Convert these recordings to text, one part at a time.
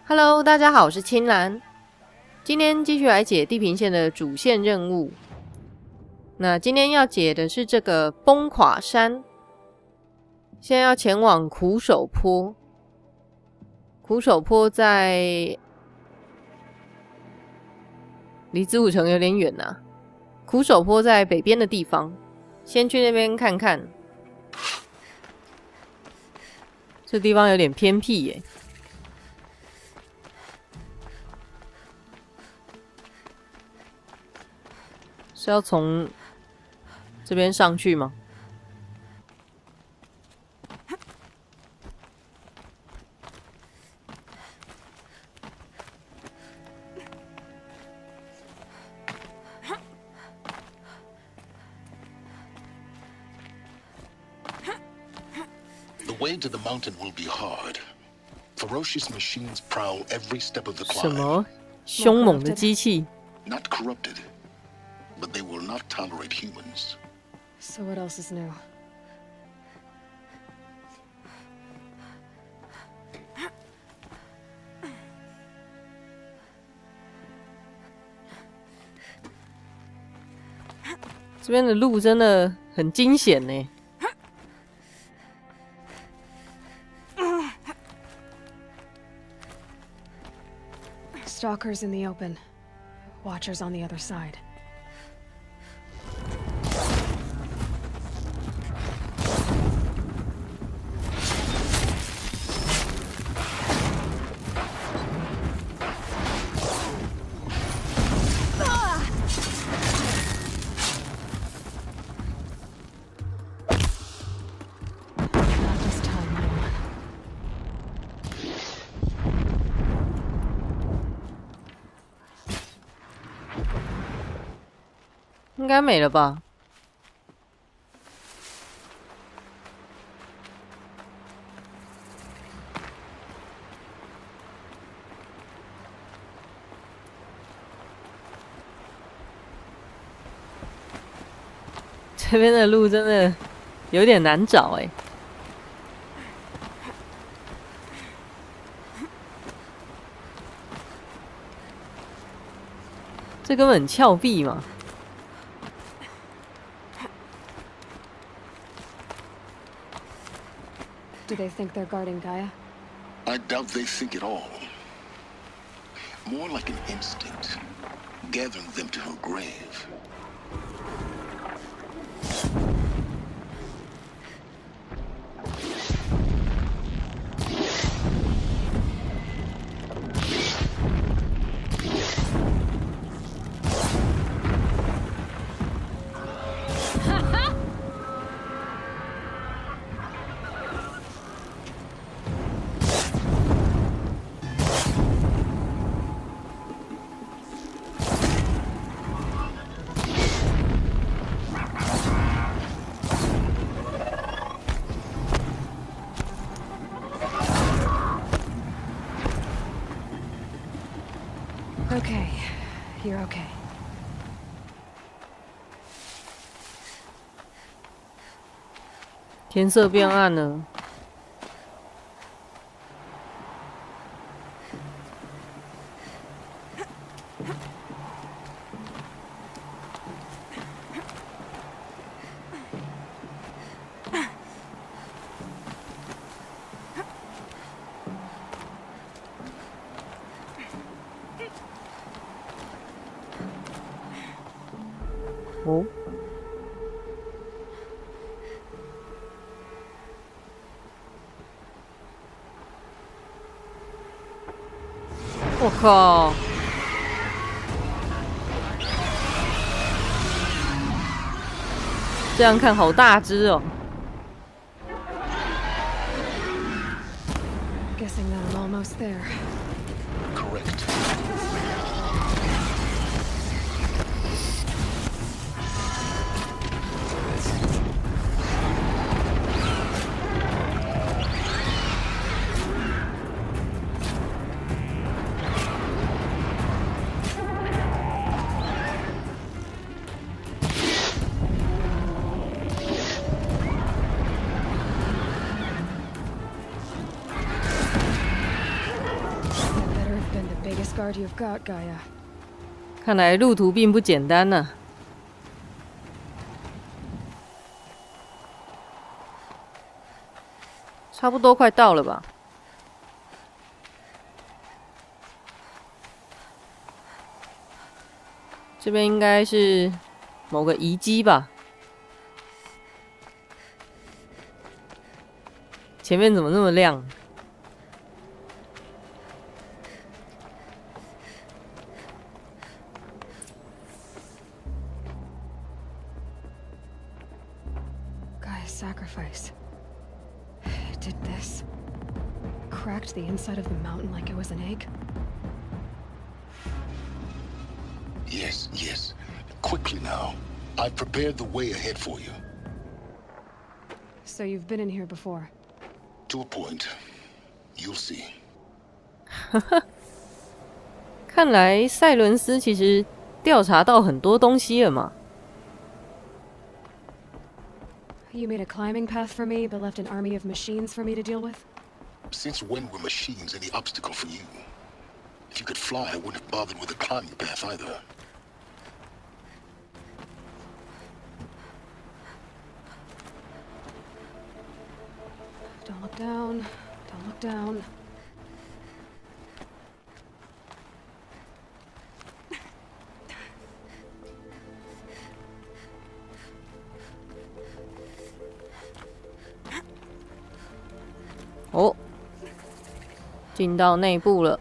Hello， 大家好，我是青兰。今天继续来解地平线的主线任务。那今天要解的是这个崩垮山，现在要前往苦手坡。苦手坡在离子午城有点远啊。苦手坡在北边的地方，先去那边看看。这地方有点偏僻耶。是要从这边上去吗？The way to the mountain will be hard. Ferocious machines prowl every step of the 什 climb. 么凶猛的机器 Not corrupted, but they will not tolerate humans. So what else is new?「这边的路真的很惊险呢。Stalkers in the open. Watchers on the other side. Not this time, little one. 应该没了吧？这边的路真的有点难找哎。这根本峭壁嘛。Do they think they're guarding Gaia? I doubt they think at all. More like an instinct, gathering them to her grave. Okay, you're okay. 天色变暗了。哦，我靠！这样看好大只哦。Guessing that I'm almost there. Correct. nice guard you've got, Gaia. 看来路途并不简单呢、差不多快到了吧？这边应该是某个遗迹吧？前面怎么那么亮？Gaia's sacrifice. It did this. Cracked the inside of the mountain like it was an egg. Yes, yes. Quickly now. I've prepared the way ahead for you. So you've been in here before. To a point. You'll see. 看来赛伦斯其实调查到很多东西了嘛。You made a climbing path for me, but left an army of machines for me to deal with? Since when were machines any obstacle for you? If you could fly, I wouldn't have bothered with a climbing path either. Don't look down. Don't look down. Oh, 哦，进到内部了。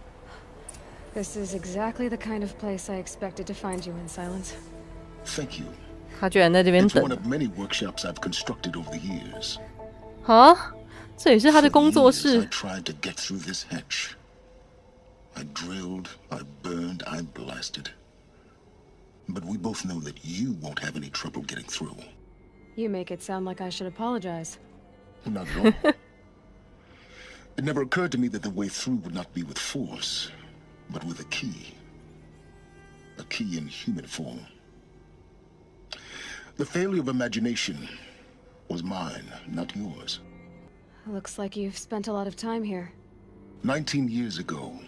This is exactly the kind of place I expected to find you in, Silence. Thank you. 他居然在这边 It's 等 one of many workshops I've constructed over the years. 啊！这也是他的 For 工作 years, 室 I。tried to get through this hatch. I drilled, I burned, I blasted. But we both know that you won't have any trouble getting through. You make it sound like I should apologize. Not at all. It never occurred to me that the way through would not be with force, but with a key. A key in human form. The failure of imagination was mine, not yours. Looks like you've spent a lot of time here. 19 years ago,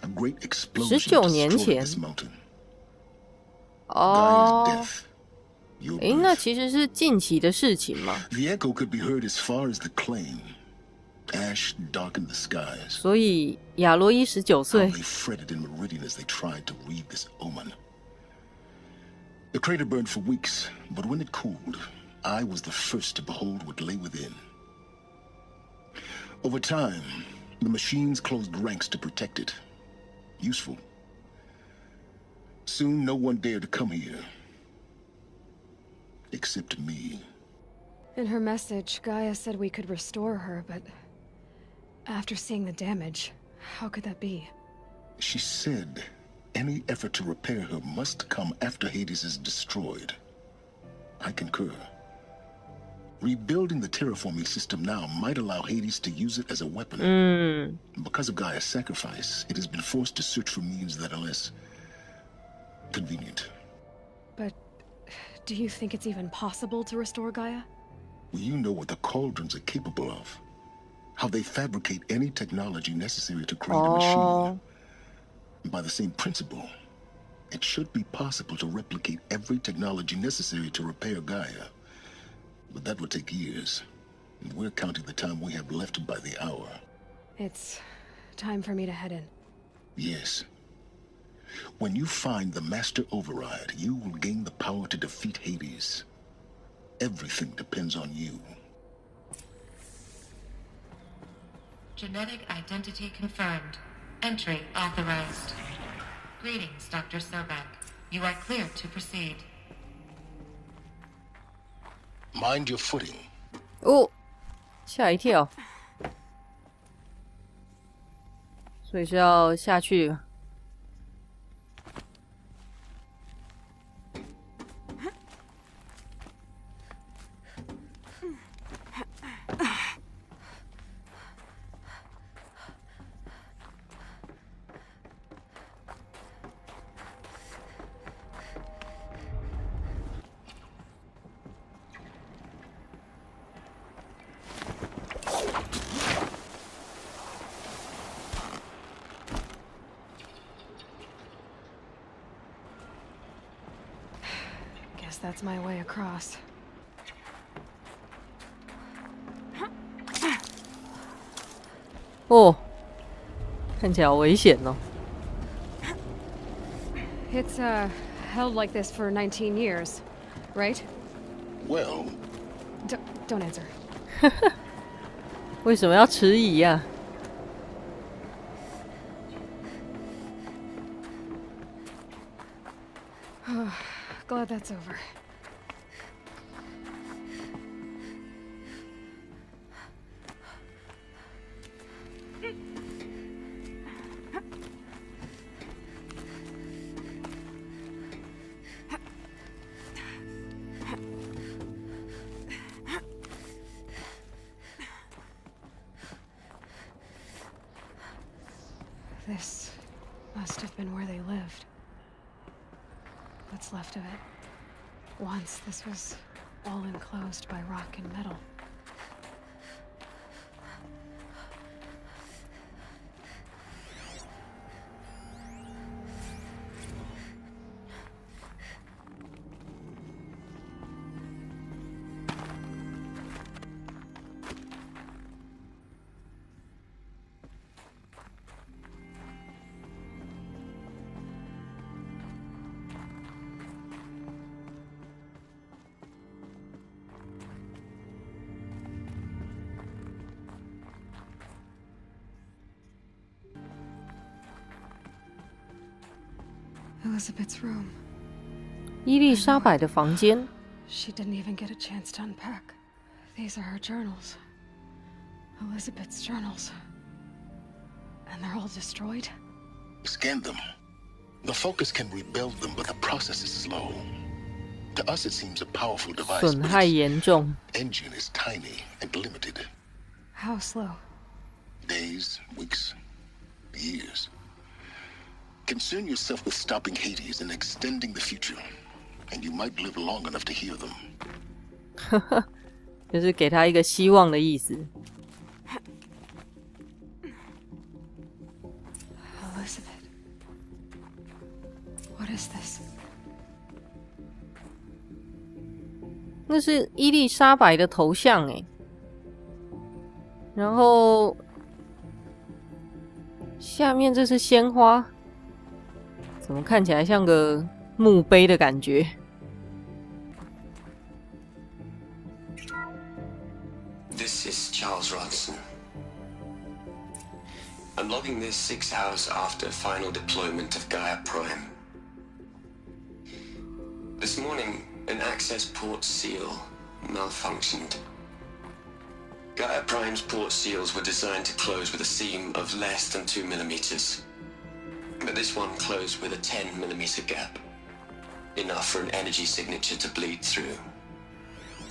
a great explosion 19年 destroyed 前 this mountain. 哦 Gaia's，death. Your 诶，那 birth. 其实是近期的事情嘛， The echo could be heard as far as the claim. Ash darkened the skies. 所以亚罗伊19 How 岁， they fretted in meridian as they tried to read this omen. The crater burned for weeks, but when it cooled, I was the first to behold what lay within. Over time, the machines closed ranks to protect it. Useful. Soon, no one dared to come here. Except me. In her message, Gaia said we could restore her, but after seeing the damage, how could that be? She said any effort to repair her must come after Hades is destroyed. I concur. Rebuilding the terraforming system now might allow Hades to use it as a weapon. Because of Gaia's sacrifice, it has been forced to search for means that are less convenient. But do you think it's even possible to restore Gaia? Well, you know what the cauldrons are capable of. How they fabricate any technology necessary to create a Oh. machine. By the same principle, it should be possible to replicate every technology necessary to repair Gaia. But that would take years. And we're counting the time we have left by the hour. It's time for me to head in. Yes. When you find the Master Override, you will gain the power to defeat Hades. Everything depends on you. Genetic identity confirmed. Entry authorized. Greetings, Dr. Sobek. You are clear to proceed. Mind your footing. 哦，吓一跳，所以是要下去了。that's my way across. 哦，看起来好危险哦。It's held like this for 19 years, right? Well, Don't answer. 为什么要迟疑呀、Glad that's over. This must have been where they lived. What's left of it. Once this was all enclosed by rock and metal. Elizabeth's room. 伊丽莎白的房间。She didn't even get a chance to unpack. These are her journals. Elizabeth's journals. And they're all destroyed? scan them. The Focus can rebuild them, but the process is slow. To us, it seems a powerful device, 损 but 害 its 严重。 engine is tiny and limited. How slow? Days, weeks, years. Concern yourself with stopping Hades and extending the future, and you might live long enough to hear them. 就是给他一个希望的意思。Elizabeth. What is this? 那是伊丽莎白的头像诶，然后下面这是鲜花，怎么看起来像个墓碑的感觉？ This is Charles Ronson. I'm logging this 6 hours after final deployment of Gaia Prime. This morning, an access port seal malfunctioned. Gaia Prime's port seals were designed to close with a seam of less than 2 millimeters. But this one closed with a 10 millimeter gap. Enough for an energy signature to bleed through.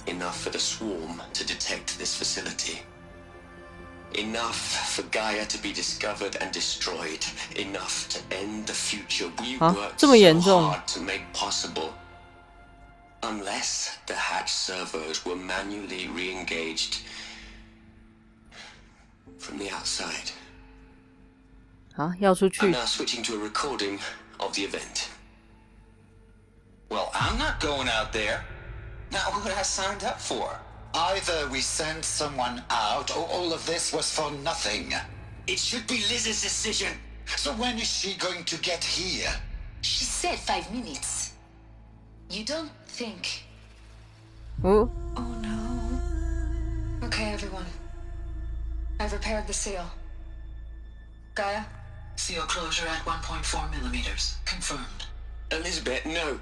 Enough for the swarm to detect this facility. Enough for Gaia to be discovered and destroyed. Enough to end the future we worked 这么 so 严重。 hard to make possible. Unless the hatch servos were manually re-engaged from the outside. 好，要出 I'm 去。 now switching to a recording of the event. Well, I'm not going out there. Not what I signed up for. Either we send someone out, or all of this was for nothing. It should be Liz's decision. So when is she going to get here? She said 5 minutes. You don't think... 哦， Oh no. Okay, everyone. I've repaired the seal. Gaia? Seal closure at 1.4 millimeters. Confirmed. Elizabeth, no.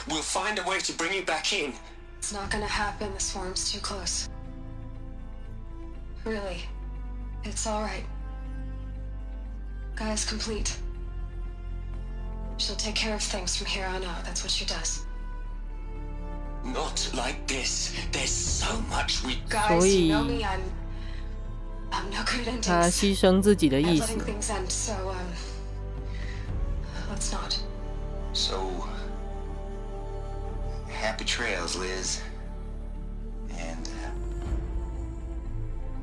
We'll find a way to bring you back in. It's not gonna happen. The swarm's too close. Really. It's alright. Gaia's complete. She'll take care of things from here on out. That's what she does. Not like this. There's so much we... Guys, you know 所以 me. I'm no good at 他 endings. 牺牲自己的 At 意思 letting。things end, so let's not. So, happy trails, Liz. And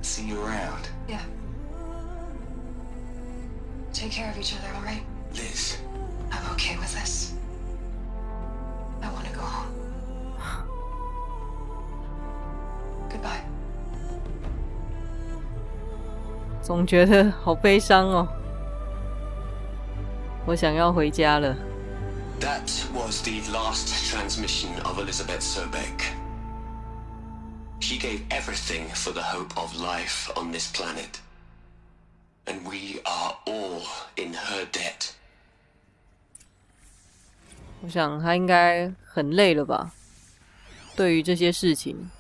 see you around. Yeah. Take care of each other, alright? Liz, I'm okay with this. I want to go home. 总觉得好悲伤哦。我想要回家了。That was the last transmission of Elizabeth Sobeck. She gave everything for the hope of life on this planet. And we are all in her debt. 我想他应该很累了吧，对于这些事情。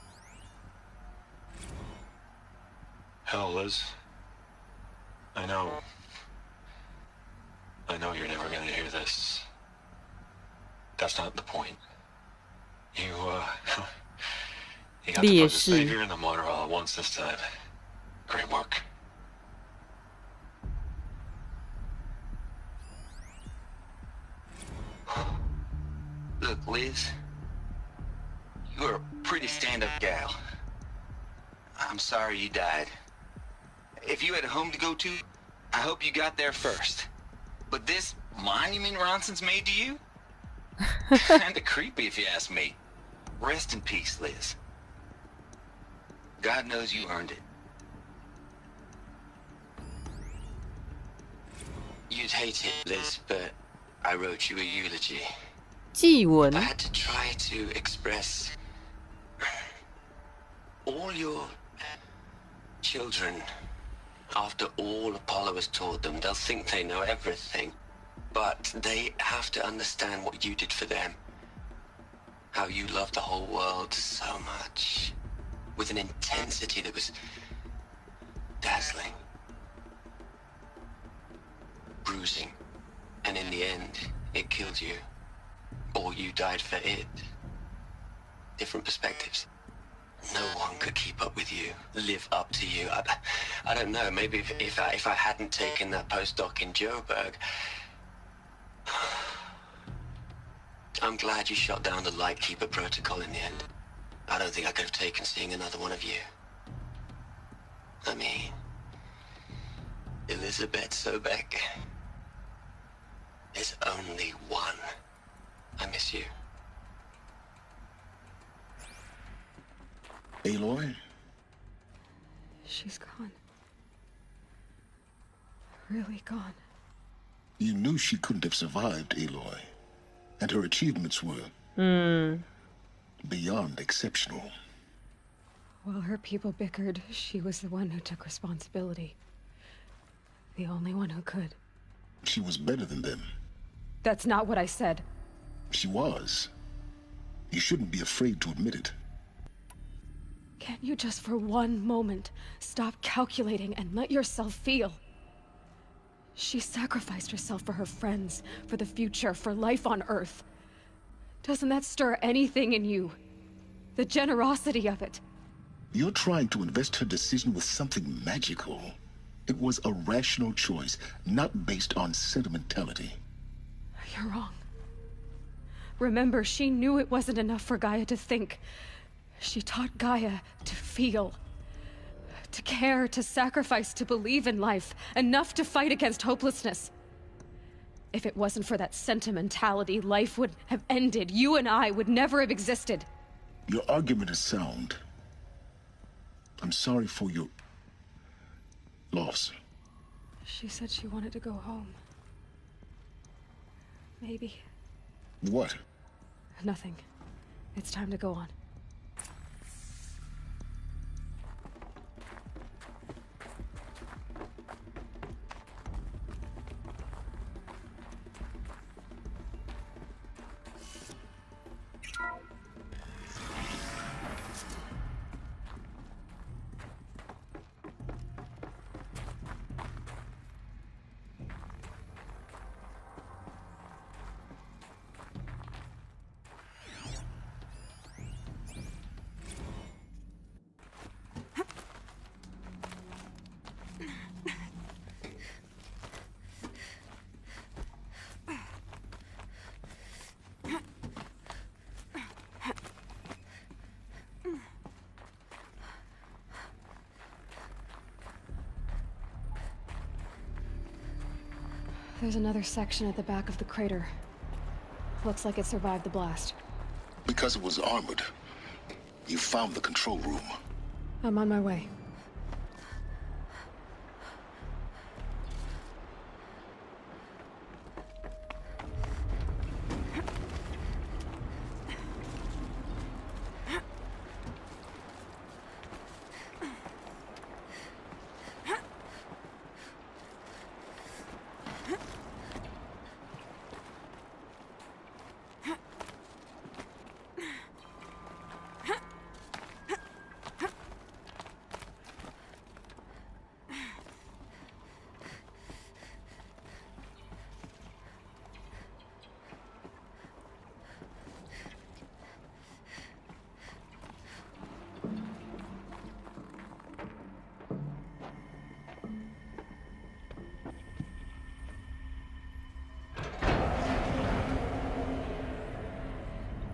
Hell, Liz. I know you're never gonna hear this. That's not the point. You got to put the savior and the motor all at once this time. Great work. Look, Liz, you're a pretty stand-up gal. I'm sorry you died. If you had a home to go to, I hope you got there first. But this monument Ronson's made to you? Kinda creepy if you ask me. Rest in peace, Liz. God knows you earned it. You'd hate it, Liz, but I wrote you a eulogy. 祭文 I had to try to express all your children. After all Apollo has taught them, they'll think they know everything. But they have to understand what you did for them. How you loved the whole world so much. With an intensity that was dazzling. Bruising. And in the end, it killed you. Or you died for it. Different perspectives. No one could keep up with you, live up to you. I don't know, maybe if I hadn't taken that postdoc in Joburg. I'm glad you shot down the Lightkeeper protocol in the end. I don't think I could have taken seeing another one of you. I mean, Elizabeth Sobeck. There's only one. I miss you. Aloy? She's gone. Really gone. You knew she couldn't have survived, Aloy. And her achievements were beyond exceptional. While her people bickered, she was the one who took responsibility. The only one who could. She was better than them. That's not what I said. She was. You shouldn't be afraid to admit it. Can't you just for one moment stop calculating and let yourself feel? She sacrificed herself for her friends, for the future, for life on Earth. Doesn't that stir anything in you? The generosity of it. You're trying to invest her decision with something magical. It was a rational choice, not based on sentimentality. You're wrong. Remember, she knew it wasn't enough for Gaia to think. She taught Gaia to feel. To care, to sacrifice, to believe in life. Enough to fight against hopelessness. If it wasn't for that sentimentality, life would have ended. You and I would never have existed. Your argument is sound. I'm sorry for your loss. She said she wanted to go home. Maybe. What? Nothing. It's time to go on. There's another section at the back of the crater. Looks like it survived the blast. Because it was armored. You found the control room. I'm on my way.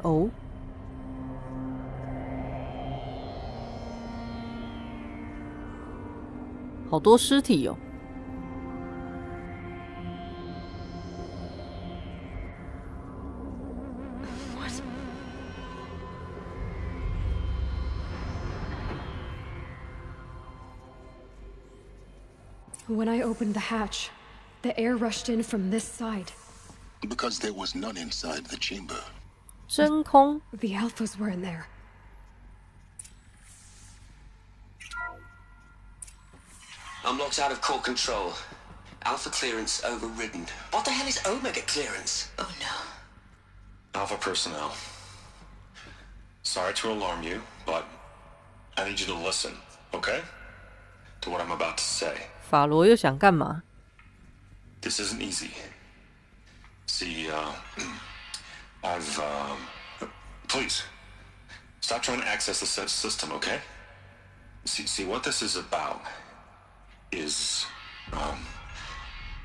哦，好多尸体哦。When I opened the hatch, the air rushed in from this side. Because there was none inside the chamber. 真空 The alphas were in there. I'm locked out of core control. Alpha clearance overridden. What the hell is Omega clearance? Oh no. Alpha personnel. Sorry to alarm you, but I need you to listen, okay? To what I'm about to say. 法罗又想干嘛？ This isn't easy. See, please, stop trying to access the system, okay? See, what this is about is,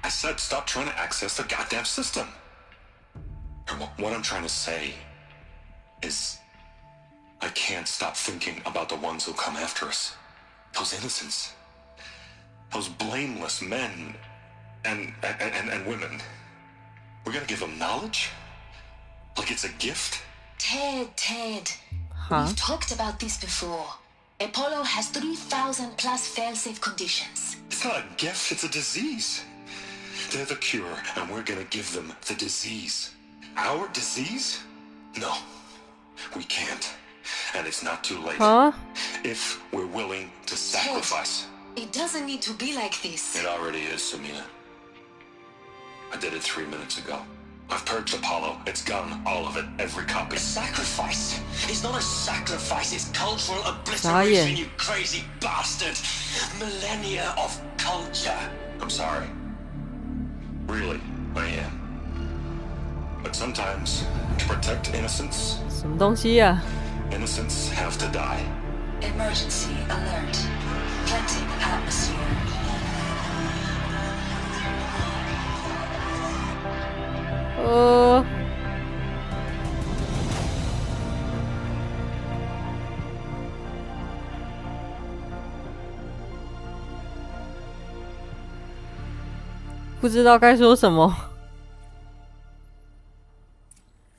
I said stop trying to access the goddamn system. And what I'm trying to say is, I can't stop thinking about the ones who come after us. Those innocents. Those blameless men and women. We're gonna give them knowledge? Like it's a gift? Ted. Huh? We've talked about this before. Apollo has 3,000 plus fail-safe conditions. It's not a gift, it's a disease. They're the cure, and we're gonna give them the disease. Our disease? No, we can't. And it's not too late. Huh? If we're willing to sacrifice. It doesn't need to be like this. It already is, Samina. I did it 3 minutes ago. I've purged Apollo. It's gone, all of it, every copy. A sacrifice? It's not a sacrifice, it's cultural Sorry. obliteration, you crazy bastard! Millennia of culture! I'm sorry. Really, I am. But sometimes, to protect innocence, 什么东西呀、 innocents have to die. Emergency alert. Planting atmosphere. 不知道该说什么。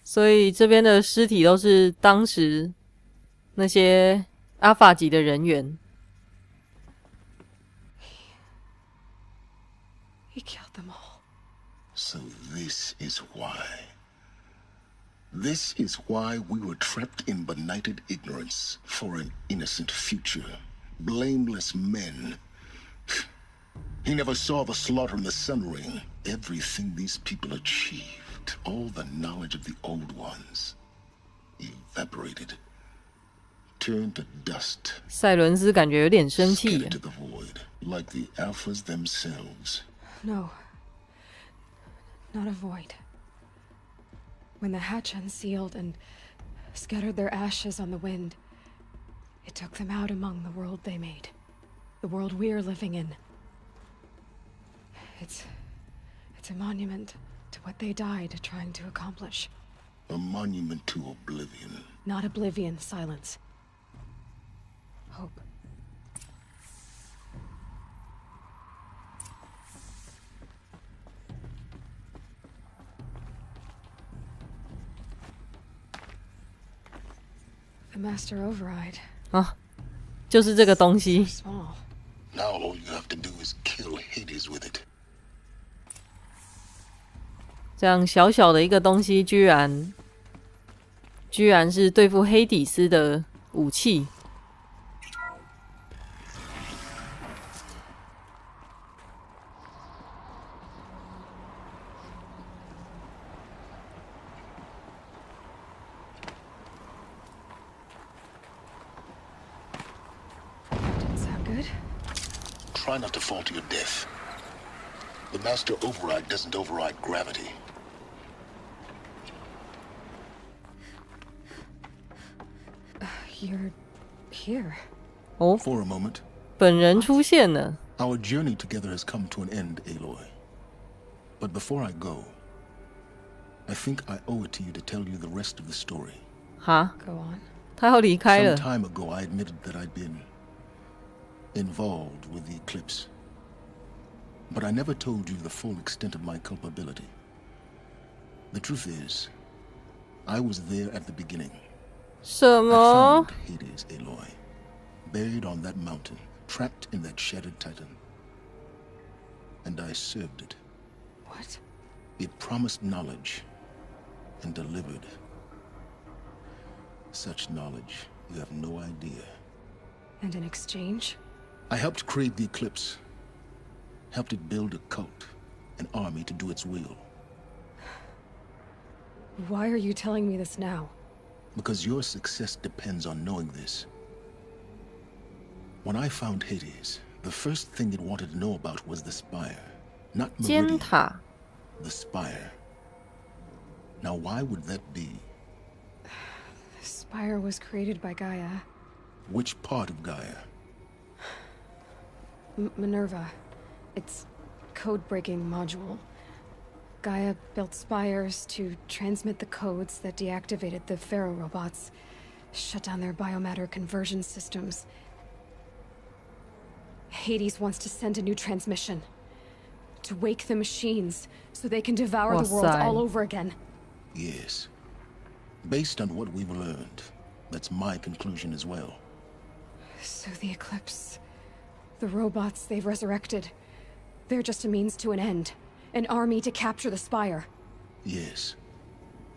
所以这边的尸体都是当时那些阿法级的人员。He killed them all. So this is why. This is why we were trapped in benighted ignorance for an innocent future. Blameless men. He never saw the slaughter in the Sun Ring. Everything these people achieved, all the knowledge of the old ones, evaporated, turned to dust. 赛伦斯感觉有点生气 Scattered to the void, like the Alphas themselves. No. Not a void. When the hatch unsealed and scattered their ashes on the wind, it took them out among the world they made. The world we're living in. It's a monument to what they died trying to accomplish. A monument to oblivion. Not oblivion, silence. Hope. The master override. 啊，就是这个东西。 Small. Now all you have to do is kill Hades with it. 这样小小的一个东西，居然是对付黑底斯的武器。Didn't sound good. Try not to fall to your death. The master override doesn't override gravity. You're here. 哦， For a moment, 本人出现了。 our journey together has come to an end, Aloy. But before I go, I think I owe it to you to tell you the rest of the story. 哈， Go on. 他要离开 Some 了。 time ago, I admitted that I'd been involved with the eclipse. But I never told you the full extent of my culpability. The truth is, I was there at the beginning. 什 I 么 found Hades, Aloy, buried on that mountain, trapped in that shattered titan. And I served it. What? It promised knowledge and delivered. Such knowledge, you have no idea. And in exchange? I helped create the eclipse. Helped it build a cult, an army to do its will. Why are you telling me this now? Because your success depends on knowing this. When I found Hades, the first thing it wanted to know about was the spire. Not 尖 Meridian, 塔 the spire. Now why would that be? The spire was created by Gaia. Which part of Gaia? Minerva. Its code-breaking module. Gaia built spires to transmit the codes that deactivated the Pharaoh robots, shut down their biomatter conversion systems. Hades wants to send a new transmission. To wake the machines, so they can devour the world all over again. Yes. Based on what we've learned, that's my conclusion as well. So the Eclipse... The robots they've resurrected... They're just a means to an end. An army to capture the spire. Yes.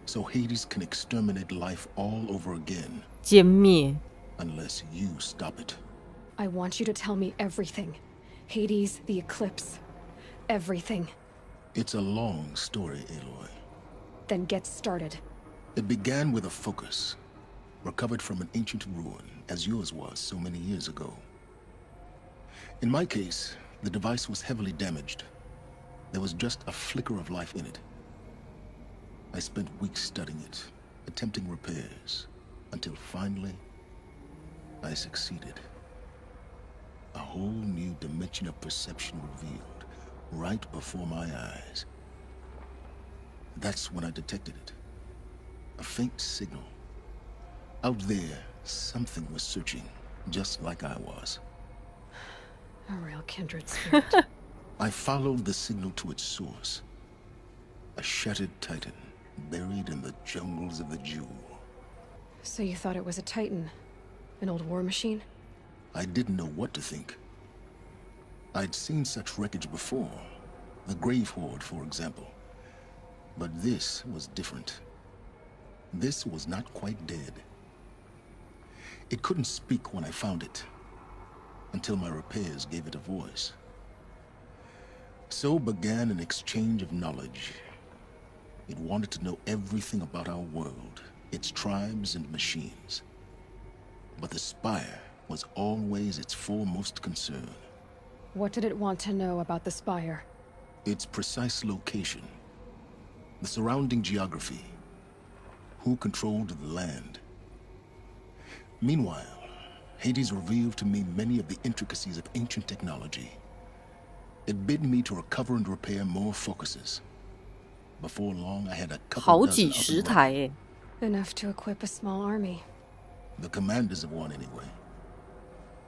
So Hades can exterminate life all over again. 歼灭 Unless you stop it. I want you to tell me everything. Hades, the Eclipse. Everything. It's a long story, Aloy. Then get started. It began with a focus, recovered from an ancient ruin, as yours was so many years ago. In my case, the device was heavily damaged. There was just a flicker of life in it. I spent weeks studying it, attempting repairs, until finally, I succeeded. A whole new dimension of perception revealed, right before my eyes. That's when I detected it. A faint signal. Out there, something was searching, just like I was. A real kindred spirit. I followed the signal to its source. A shattered titan, buried in the jungles of the Jewel. So you thought it was a Titan? An old war machine? I didn't know what to think. I'd seen such wreckage before. The Grave Horde, for example. But this was different. This was not quite dead. It couldn't speak when I found it, until my repairs gave it a voice. So began an exchange of knowledge. It wanted to know everything about our world, its tribes and machines. But the spire was always its foremost concern. What did it want to know about the spire? Its precise location, the surrounding geography, who controlled the land. Meanwhile, Hades revealed to me many of the intricacies of ancient technology. It bid me to recover and repair more focuses. Before long, I had a couple 好 dozen 几 up 十 and 台 running. 耶， Enough to equip a small army. The commanders of one, anyway.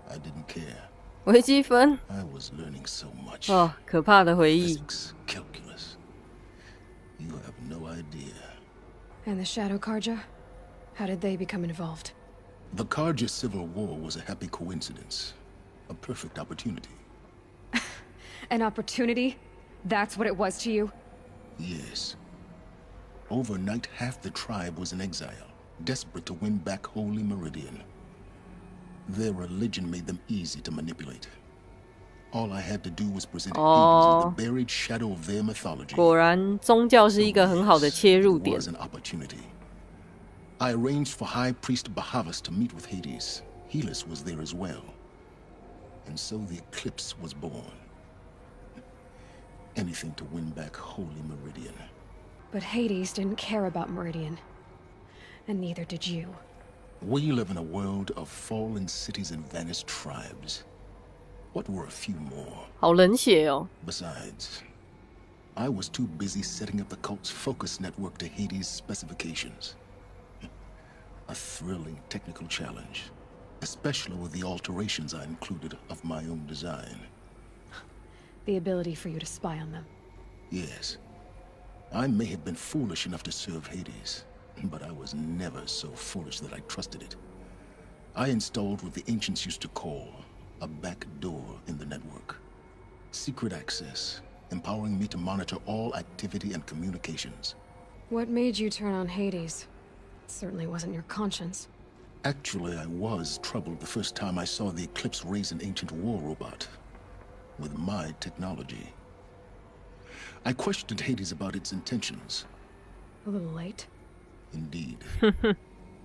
I didn't care. 微积分 I was learning so much. 哦，可怕的回忆。 Physics, calculus. You have no idea. And the Shadow Karja? How did they become involved? The Karja Civil War was a happy coincidence. A perfect opportunity. An opportunity? That's what it was to you? Yes. Overnight, half the tribe was in exile, desperate to win back Holy Meridian. Their religion made them easy to manipulate. All I had to do was present Hades as the buried shadow of their mythology. 果然，宗教是一个很好的切入 It 点 was。an opportunity. I arranged for High Priest Bahavas to meet with Hades. Helis was there as well. And so the eclipse was born. Anything to win back Holy Meridian. But Hades didn't care about Meridian. And neither did you. We live in a world of fallen cities and vanished tribes. What were a few more? 好冷血哦。 Besides, I was too busy setting up the cult's focus network to Hades' specifications. A thrilling technical challenge, especially with the alterations I included of my own design. The ability for you to spy on them. Yes. I may have been foolish enough to serve Hades, but I was never so foolish that I trusted it. I installed what the ancients used to call a back door in the network. Secret access, empowering me to monitor all activity and communications. What made you turn on Hades? It certainly wasn't your conscience. Actually, I was troubled the first time I saw the Eclipse raise an ancient war robot with my technology. I questioned Hades about its intentions. A little late. Indeed.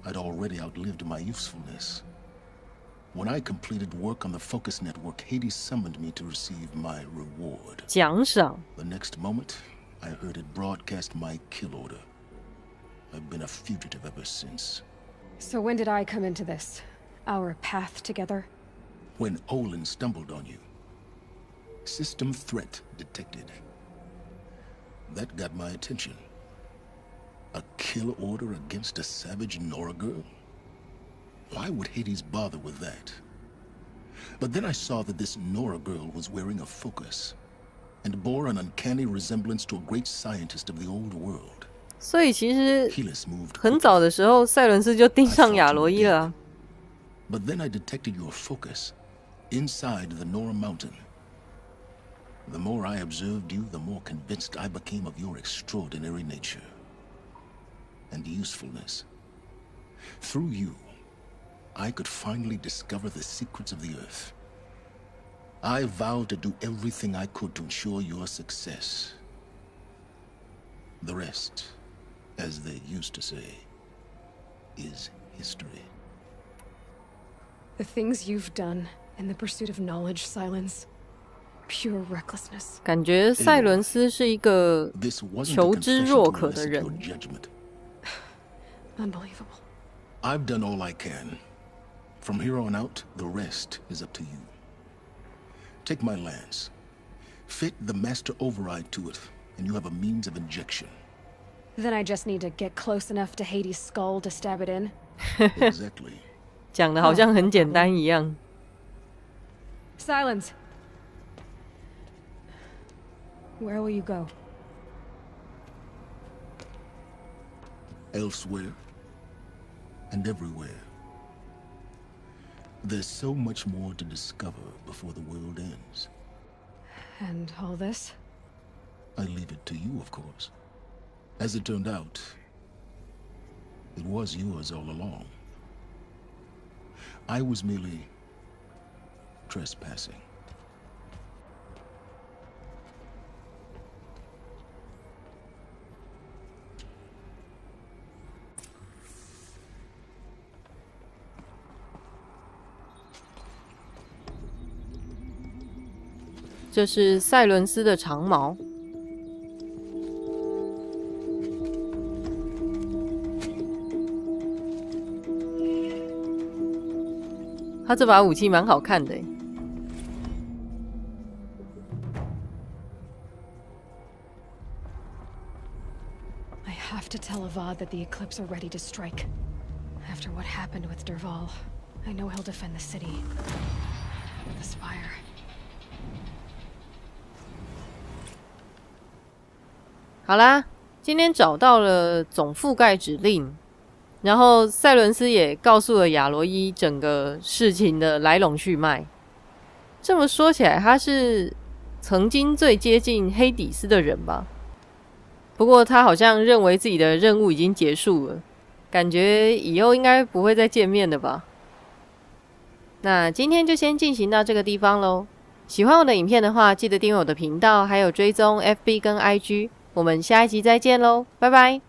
I'd already outlived my usefulness. When I completed work on the Focus Network, Hades summoned me to receive my reward. 奖赏 The next moment, I heard it broadcast my kill order. I've been a fugitive ever since. So when did I come into this? Our path together? When Olin stumbled on you. System threat detected. That got my attention. A kill order against a savage Nora girl? Why would Hades bother with that? But then I saw that this Nora girl was wearing a focus and bore an uncanny resemblance to a great scientist of the old world. 所以其实 Helis moved 很早的时候，赛伦斯就盯上亚罗伊了啊。But then I detected your focus inside the Nora mountain. The more I observed you, the more convinced I became of your extraordinary nature and usefulness. Through you, I could finally discover the secrets of the Earth. I vowed to do everything I could to ensure your success. The rest, as they used to say, is history. The things you've done in the pursuit of knowledge, Silence. Pure recklessness. 感觉赛伦斯是一个 This wasn't 求 a 知 confession 若 to 渴的 elicit 人 your。judgment. Unbelievable. I've done all I can. From here on out, the rest is up to you. Take my lance. Fit the master override to it, and you have a means of injection. Then I just need to get close enough to Hades' skull to stab it in. Exactly. 讲的好像很简单一样。Silence. Where will you go? Elsewhere and everywhere. There's so much more to discover before the world ends. And all this? I leave it to you, of course. As it turned out, it was yours all along. I was merely trespassing. 这是赛伦斯的长矛。他这把武器蛮好看的耶。I have to tell Avad that the Eclipse are ready to strike. After what happened with Derval, I know he'll defend the city. The Spire. 好啦，今天找到了总覆盖指令，然后赛伦斯也告诉了亚罗伊整个事情的来龙去脉。这么说起来，他是曾经最接近黑底斯的人吧？不过他好像认为自己的任务已经结束了，感觉以后应该不会再见面了吧？那今天就先进行到这个地方咯。喜欢我的影片的话，记得订阅我的频道，还有追踪 FB 跟 IG。我们下一集再见喽，拜拜。